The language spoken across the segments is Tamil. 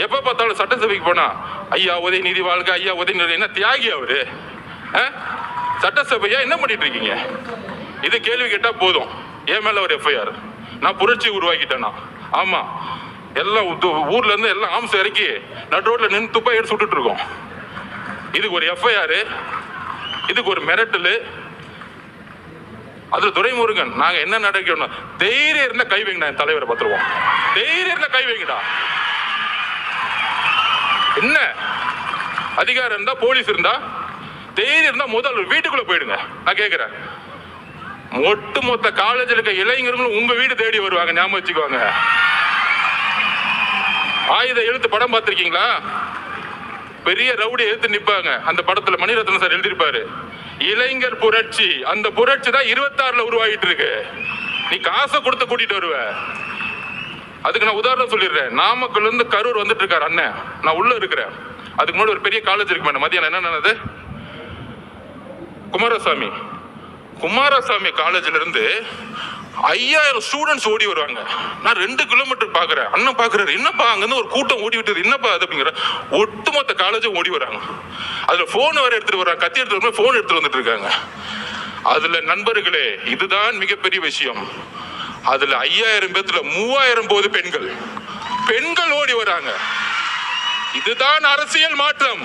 எப்ப பார்த்தாலும் சட்டசபைக்கு போனா ஐயா உதயநிதி வாழ்க, ஐயா உதயநிதி. என்ன தியாகி அவரு? சட்டசபையா என்ன பண்ணிட்டு இருக்கீங்க? இது கேள்வி கேட்டா போதும், என் மேல ஒரு எஃப்ஐஆர். நான் புரட்சி உருவாக்கிட்டேன்னா ஆமா, எல்லாம் ஊர்ல இருந்து எல்லாம் ஆம்ஸ் இறக்கி நடு ரோட்ல நின்று துப்பா எடுத்து சுட்டுட்டு இருக்கோம். இதுக்கு ஒரு எஃப்ஐஆர், இதுக்கு ஒரு மிரட்டல். அதுல துரைமுருகன் நாங்க என்ன நடக்கணும், தைரியம் இருந்தா கை வைங்கடா, என் தலைவரை பத்துருவோம். தைரியம் இருந்தா கை வைங்கடா. என்ன அதிகாரம் இருந்தா, போலீஸ் இருந்தா, தைரியம் இருந்தா முதல் வீட்டுக்குள்ள போயிடுங்க. நான் கேட்கிறேன், ஒட்டுமொத்த காலேஜில் இருக்க இளைஞர்களும் உங்க வீடு தேடி வருவாங்க, ஞாபகம் வச்சுக்குவாங்க. ஆயுத எழுத்து படம் பார்த்திருக்கீங்களா? பெரிய ரவுடி எழுத்து நிப்பாங்க. அந்த படத்துல மணிரத்னம் சார் எழுதியிருப்பாரு, இளைஞர் புரட்சி. அந்த புரட்சி தான் 26ல உருவாகிட்டு இருக்கு. நீ காசை கொடுத்து கூட்டிட்டு வருவ. அதுக்கு நான் உதாரணம் சொல்லிடுறேன். நாமக்கல்ல இருந்து கரூர் வந்துட்டு இருக்காரு அண்ணன், நான் உள்ள இருக்கிறேன். அதுக்கு முன்னாடி ஒரு பெரிய காலேஜ் இருக்கு மேடம், மதியானம் என்ன நடந்தது, குமாரசாமி காலேஜ்ல இருந்து 5000 ஸ்டூடெண்ட்ஸ் ஓடி வருவாங்க. நான் 2 கிலோமீட்டர் பாக்குறேன், அண்ணன் பாக்குறாரு, என்னப்பா அங்கிருந்து ஒரு கூட்டம் ஓடி விட்டுது, என்னப்பா அது அப்படிங்கிற. ஒட்டுமொத்த காலேஜும் ஓடி வராங்க. அதுல போன் வேற எடுத்துட்டு வராங்க, கத்தி எடுத்துட்டு போன் எடுத்துட்டு வந்துட்டு இருக்காங்க. அதுல நண்பர்களே, இதுதான் மிகப்பெரிய விஷயம். அதுல 5000 பேத்துல 3000 போது பெண்கள் ஓடி வராங்க. இதுதான் அரசியல் மாற்றம்.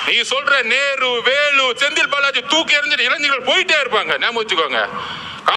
நீ சொல்ற நேரு, வேலு, செந்தில் பாலாஜி தூக்கி எறிஞ்சிட்டு இளைஞர்கள் போயிட்டே இருப்பாங்க, ஞாபகம் வச்சுக்கோங்க.